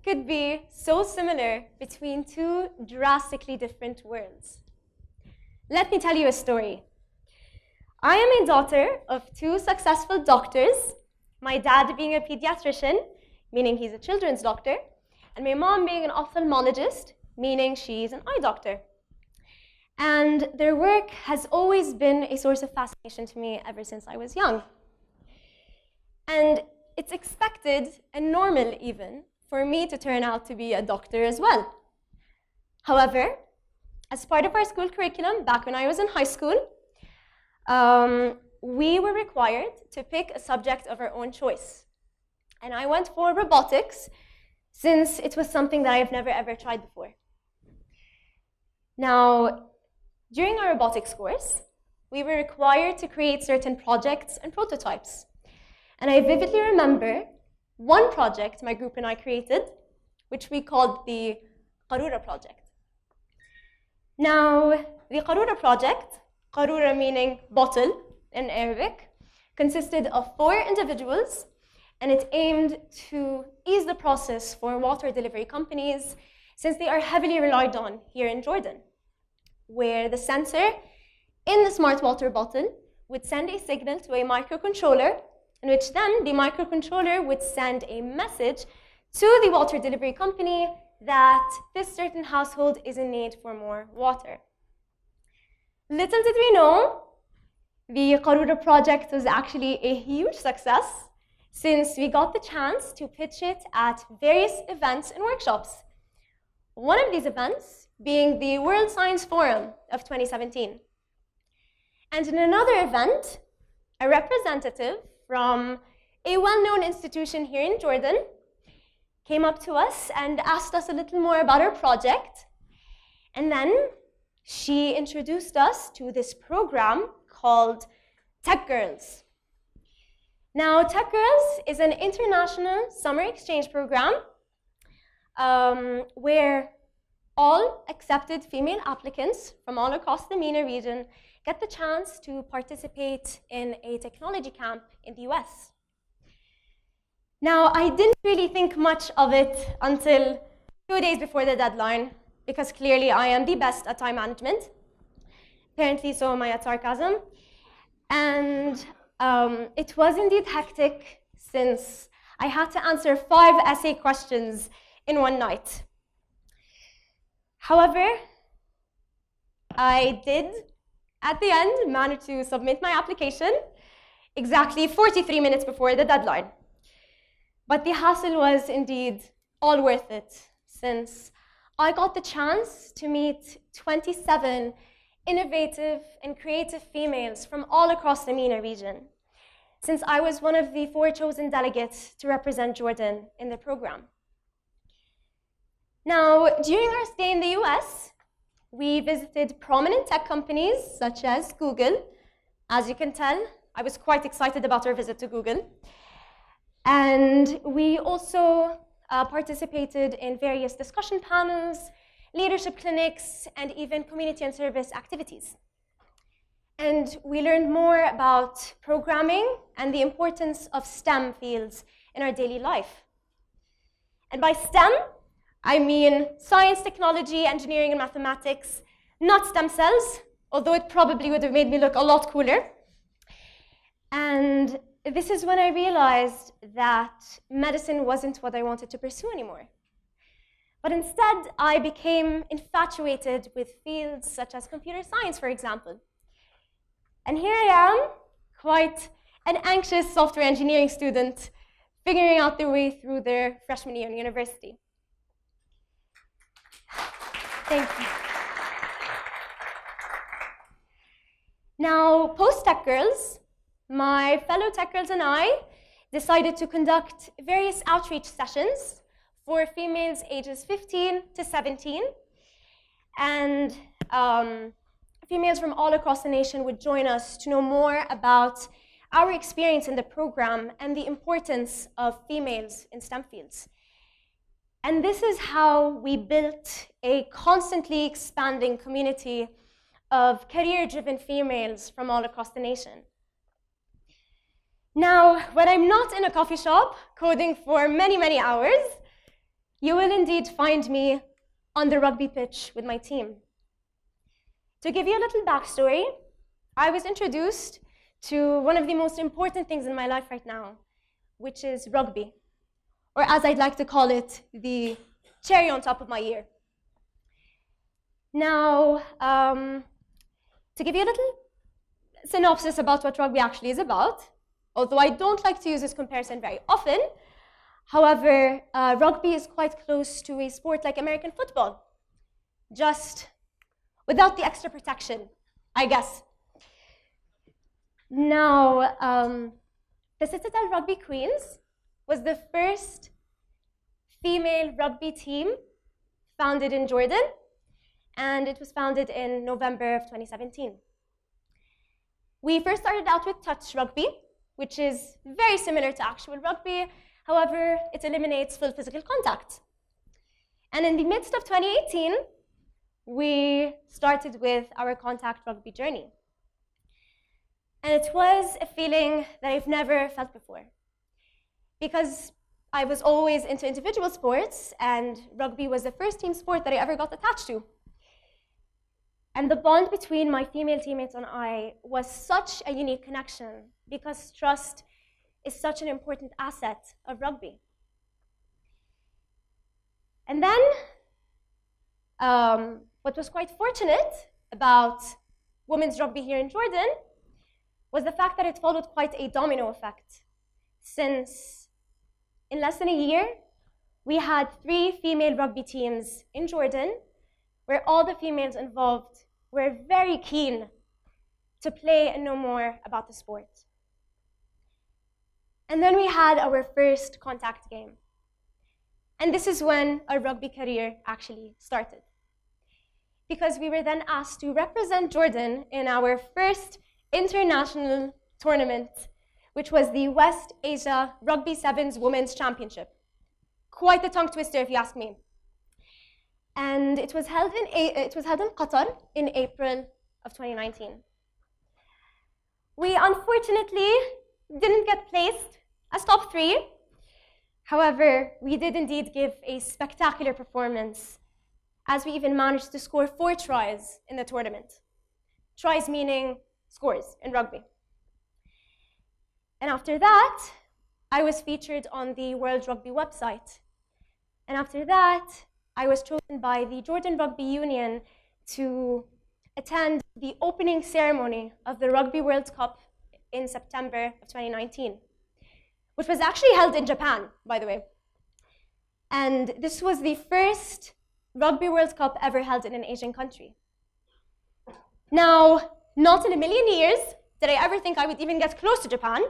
could be so similar between two drastically different worlds? Let me tell you a story. I am a daughter of two successful doctors, my dad being a pediatrician, meaning he's a children's doctor, and my mom being an ophthalmologist, meaning she's an eye doctor. And their work has always been a source of fascination to me ever since I was young. And it's expected, and normal even, for me to turn out to be a doctor as well. However, as part of our school curriculum, back when I was in high school, we were required to pick a subject of our own choice. And I went for robotics, since it was something that I've never ever tried before. Now, during our robotics course, we were required to create certain projects and prototypes. And I vividly remember one project my group and I created, which we called the Qarura project. Now, the Qarura project, Qarura meaning bottle in Arabic, consisted of 4 individuals, and it aimed to ease the process for water delivery companies, since they are heavily relied on here in Jordan, where the sensor in the smart water bottle would send a signal to a microcontroller, in which then the microcontroller would send a message to the water delivery company that this certain household is in need for more water. Little did we know, the Qarura project was actually a huge success, since we got the chance to pitch it at various events and workshops. One of these events being the World Science Forum of 2017. And in another event, a representative from a well-known institution here in Jordan came up to us and asked us a little more about our project. And then she introduced us to this program called Tech Girls. Now, Tech Girls is an international summer exchange program where all accepted female applicants from all across the MENA region get the chance to participate in a technology camp in the US. Now, I didn't really think much of it until 2 days before the deadline, because clearly I am the best at time management. Apparently, so am I at sarcasm. And it was indeed hectic, since I had to answer 5 essay questions in one night. However, I did, at the end, manage to submit my application exactly 43 minutes before the deadline. But the hassle was indeed all worth it, since I got the chance to meet 27 innovative and creative females from all across the MENA region, since I was one of the 4 chosen delegates to represent Jordan in the program. Now, during our stay in the US, we visited prominent tech companies such as Google. As you can tell, I was quite excited about our visit to Google. And we also participated in various discussion panels, leadership clinics, and even community and service activities. And we learned more about programming and the importance of STEM fields in our daily life. And by STEM, I mean science, technology, engineering, and mathematics, not stem cells, although it probably would have made me look a lot cooler. And this is when I realized that medicine wasn't what I wanted to pursue anymore. But instead, I became infatuated with fields such as computer science, for example. And here I am, quite an anxious software engineering student, figuring out their way through their freshman year in university. Thank you. Now, post-Tech Girls, my fellow Tech Girls and I decided to conduct various outreach sessions for females ages 15 to 17. And females from all across the nation would join us to know more about our experience in the program and the importance of females in STEM fields. And this is how we built a constantly expanding community of career-driven females from all across the nation. Now, when I'm not in a coffee shop coding for many, many hours, you will indeed find me on the rugby pitch with my team. To give you a little backstory, I was introduced to one of the most important things in my life right now, which is rugby, or as I'd like to call it, the cherry on top of my year. Now, to give you a little synopsis about what rugby actually is about, although I don't like to use this comparison very often, however, rugby is quite close to a sport like American football, just without the extra protection, I guess. Now, the Citadel Rugby Queens was the first female rugby team founded in Jordan, and it was founded in November of 2017. We first started out with touch rugby, which is very similar to actual rugby. However, it eliminates full physical contact. And in the midst of 2018, we started with our contact rugby journey. And it was a feeling that I've never felt before, because I was always into individual sports, and rugby was the first team sport that I ever got attached to. And the bond between my female teammates and I was such a unique connection, because trust is such an important asset of rugby. And then, what was quite fortunate about women's rugby here in Jordan was the fact that it followed quite a domino effect, since in less than a year, we had 3 female rugby teams in Jordan, where all the females involved were very keen to play and know more about the sport. And then we had our first contact game. And this is when our rugby career actually started, because we were then asked to represent Jordan in our first international tournament, which was the West Asia Rugby Sevens Women's Championship. Quite a tongue twister, if you ask me. And it was held in Qatar in April of 2019. We unfortunately didn't get placed as top 3. However, we did indeed give a spectacular performance, as we even managed to score 4 tries in the tournament. Tries meaning scores in rugby. And after that, I was featured on the World Rugby website. And after that, I was chosen by the Jordan Rugby Union to attend the opening ceremony of the Rugby World Cup in September of 2019, which was actually held in Japan, by the way. And this was the first Rugby World Cup ever held in an Asian country. Now, not in a million years did I ever think I would even get close to Japan.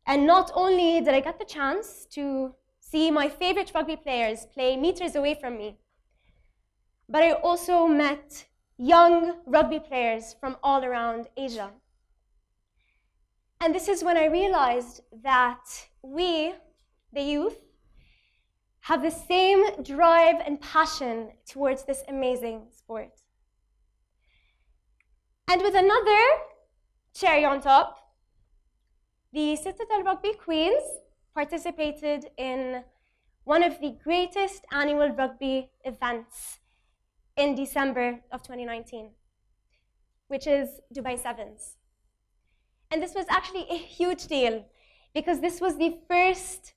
And not only did I get the chance to see my favorite rugby players play meters away from me, but I also met young rugby players from all around Asia. And this is when I realized that we, the youth, have the same drive and passion towards this amazing sport. And with another cherry on top, the Citadel Rugby Queens participated in one of the greatest annual rugby events in December of 2019, which is Dubai Sevens. And this was actually a huge deal, because this was the first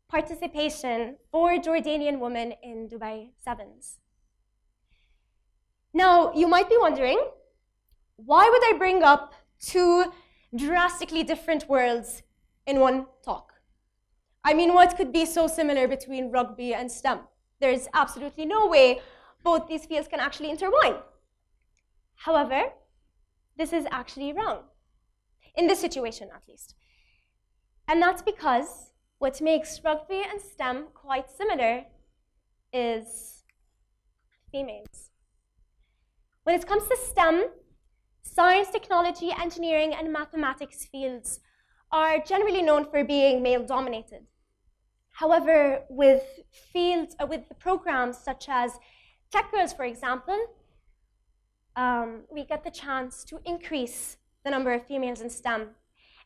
participation for Jordanian women in Dubai Sevens. Now, you might be wondering, why would I bring up 2 drastically different worlds in one talk? I mean, what could be so similar between rugby and STEM? There's absolutely no way both these fields can actually intertwine. However, this is actually wrong, in this situation at least. And that's because what makes rugby and STEM quite similar is females. When it comes to STEM, science, technology, engineering, and mathematics fields are generally known for being male-dominated. However, with programs such as Tech Girls, for example, we get the chance to increase the number of females in STEM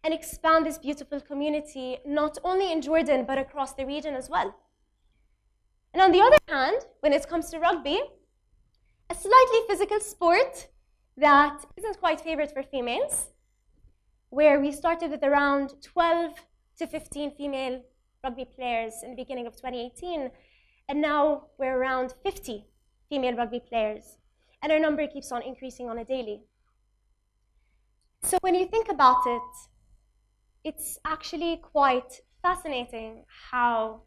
and expand this beautiful community, not only in Jordan, but across the region as well. And on the other hand, when it comes to rugby, a slightly physical sport that isn't quite favored for females, where we started with around 12 to 15 female rugby players in the beginning of 2018, and now we're around 50 female rugby players, and our number keeps on increasing on a daily. So when you think about it, it's actually quite fascinating how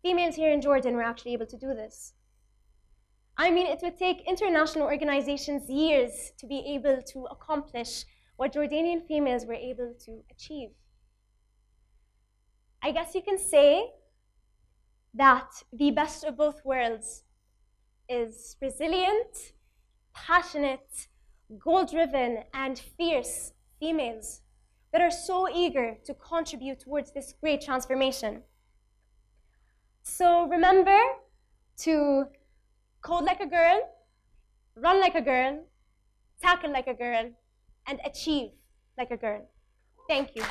females here in Jordan were actually able to do this. I mean, it would take international organizations years to be able to accomplish what Jordanian females were able to achieve. I guess you can say that the best of both worlds is resilient, passionate, goal-driven, and fierce females that are so eager to contribute towards this great transformation. So remember to code like a girl, run like a girl, tackle like a girl, and achieve like a girl. Thank you.